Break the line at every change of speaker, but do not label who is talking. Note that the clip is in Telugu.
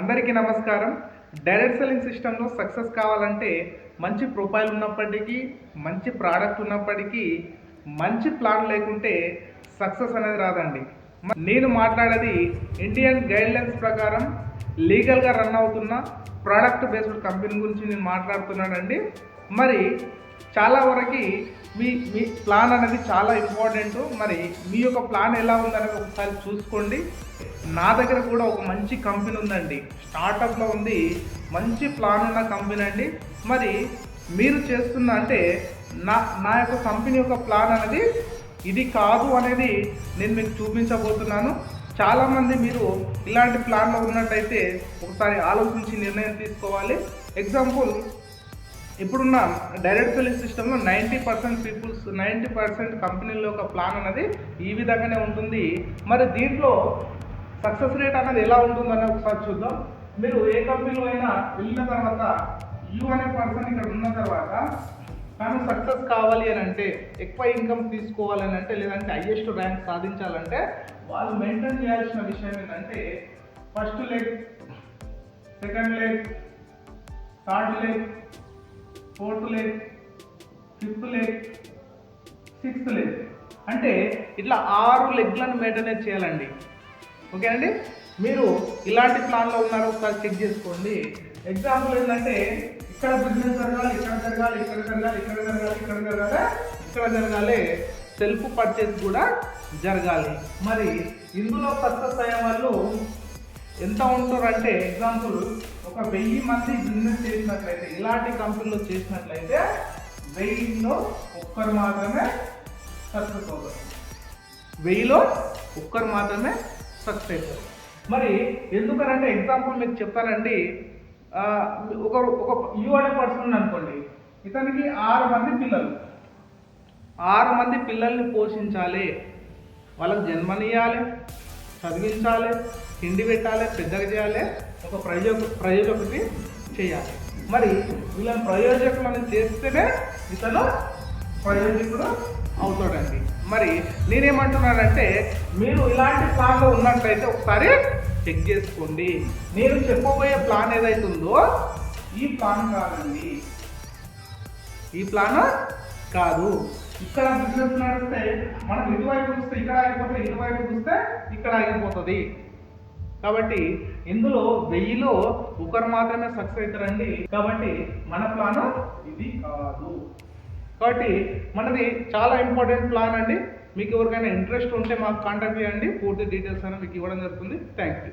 అందరికీ నమస్కారం. డైరెక్ట్ సెల్లింగ్ సిస్టంలో సక్సెస్ కావాలంటే మంచి ప్రొఫైల్ ఉన్నప్పటికీ, మంచి ప్రోడక్ట్ ఉన్నప్పటికీ, మంచి ప్లాన్ లేకుంటే సక్సెస్ అనేది రాదండి. నేను మాట్లాడేది ఇండియన్ గైడ్లైన్స్ ప్రకారం లీగల్గా రన్ అవుతున్న ప్రోడక్ట్ బేస్డ్ కంపెనీ గురించి నేను మాట్లాడుతున్నానండి. మరి చాలా వరకు మీ మీ ప్లాన్ అనేది చాలా ఇంపార్టెంట్. మరి మీ యొక్క ప్లాన్ ఎలా ఉందనేది ఒకసారి చూసుకోండి. నా దగ్గర కూడా ఒక మంచి కంపెనీ ఉందండి, స్టార్టప్లో ఉంది, మంచి ప్లాన్ ఉన్న కంపెనీ అండి. మరి మీరు చేస్తున్న అంటే నా యొక్క కంపెనీ యొక్క ప్లాన్ అనేది ఇది కాదు అనేది నేను మీకు చూపించబోతున్నాను. చాలామంది మీరు ఇలాంటి ప్లాన్లో ఉన్నట్టయితే ఒకసారి ఆలోచించి నిర్ణయం తీసుకోవాలి. ఎగ్జాంపుల్, ఇప్పుడున్న డైరెక్ట్ సెల్లింగ్ సిస్టంలో 90% కంపెనీల యొక్క ప్లాన్ అనేది ఈ విధంగానే ఉంటుంది. మరి దీంట్లో సక్సెస్ రేట్ అనేది ఎలా ఉంటుందని ఒకసారి చూద్దాం. మీరు ఏ కంపెనీలో అయినా వెళ్ళిన తర్వాత యూ అనే పర్సన్ ఇక్కడ ఉన్న తర్వాత తను సక్సెస్ కావాలి అని అంటే, ఎక్కువ ఇన్కమ్ తీసుకోవాలని అంటే, లేదంటే హైయెస్ట్ ర్యాంక్ సాధించాలంటే వాళ్ళు మెయింటైన్ చేయాల్సిన విషయం ఏంటంటే, first leg, second leg, third leg, fourth leg, fifth leg, sixth leg, అంటే ఇట్లా 6 లెగ్లను మెయింటైన్ చేయాలండి. ఓకేనండి, మీరు ఇలాంటి ప్లాన్లో ఉన్నారో ఒకసారి చెక్ చేసుకోండి. ఎగ్జాంపుల్ ఏంటంటే, ఇక్కడ బిజినెస్ జరగాలి, ఇక్కడ జరగాలి, ఇక్కడ జరగాలి, ఇక్కడ జరగాలి, ఇక్కడ జరగాలి, ఇక్కడ జరగాలి, సెల్ఫ్ పర్చేస్ కూడా జరగాలి. మరి ఇందులో సక్సెస్ అయ్యే వాళ్ళు ఎంత ఉంటారంటే, ఎగ్జాంపుల్ ఒక 1000 మంది బిజినెస్ చేసినట్లయితే, ఇలాంటి కంపెనీలో చేసినట్లయితే 1000లో ఒక్కరు మాత్రమే సక్సెస్ అవుతారు. 1000లో ఒక్కరు మాత్రమే సక్సెస్ అవుతారు. మరి ఎందుకనంటే, ఎగ్జాంపుల్ మీకు చెప్తానండి. ఒక యూ అనే పర్సన్ అనుకోండి, ఇతనికి 6 మంది పిల్లలు, 6 మంది పిల్లల్ని పోషించాలి, వాళ్ళకి జన్మనియాలి, చదివించాలి, తిండి పెట్టాలి, పెద్దగా చేయాలి, ఒక ప్రయోజకుడిని చేయాలి. మరి వీళ్ళని ప్రయోజకులను చేస్తేనే ఇతను ప్రయోజకుడు అవుతాడండి. మరి నేనేమంటున్నానంటే, మీరు ఇలాంటి ప్లాన్లో ఉన్నట్లయితే ఒకసారి చెక్ చేసుకోండి. నేను చెప్పబోయే ప్లాన్ ఏదైతే ఉందో ఈ ప్లాన్ కాదండి, ఈ ప్లాన్ కాదు. ఇక్కడ బిజినెస్ నడిస్తే మనం ఇటువైపు చూస్తే ఇక్కడ ఆగిపోతుంది, ఇటువైపు చూస్తే ఇక్కడ ఆగిపోతుంది. కాబట్టి ఇందులో 1000లో ఒకరు మాత్రమే సక్సెస్ అవుతారండి. కాబట్టి మన ప్లాన్ ఇది కాదు. కాబట్టి మనది చాలా ఇంపార్టెంట్ ప్లాన్ అండి. మీకు ఎవరికైనా ఇంట్రెస్ట్ ఉంటే మాకు కాంటాక్ట్ చేయండి, పూర్తి డీటెయిల్స్ అనేది మీకు ఇవ్వడం జరుగుతుంది. Thank you.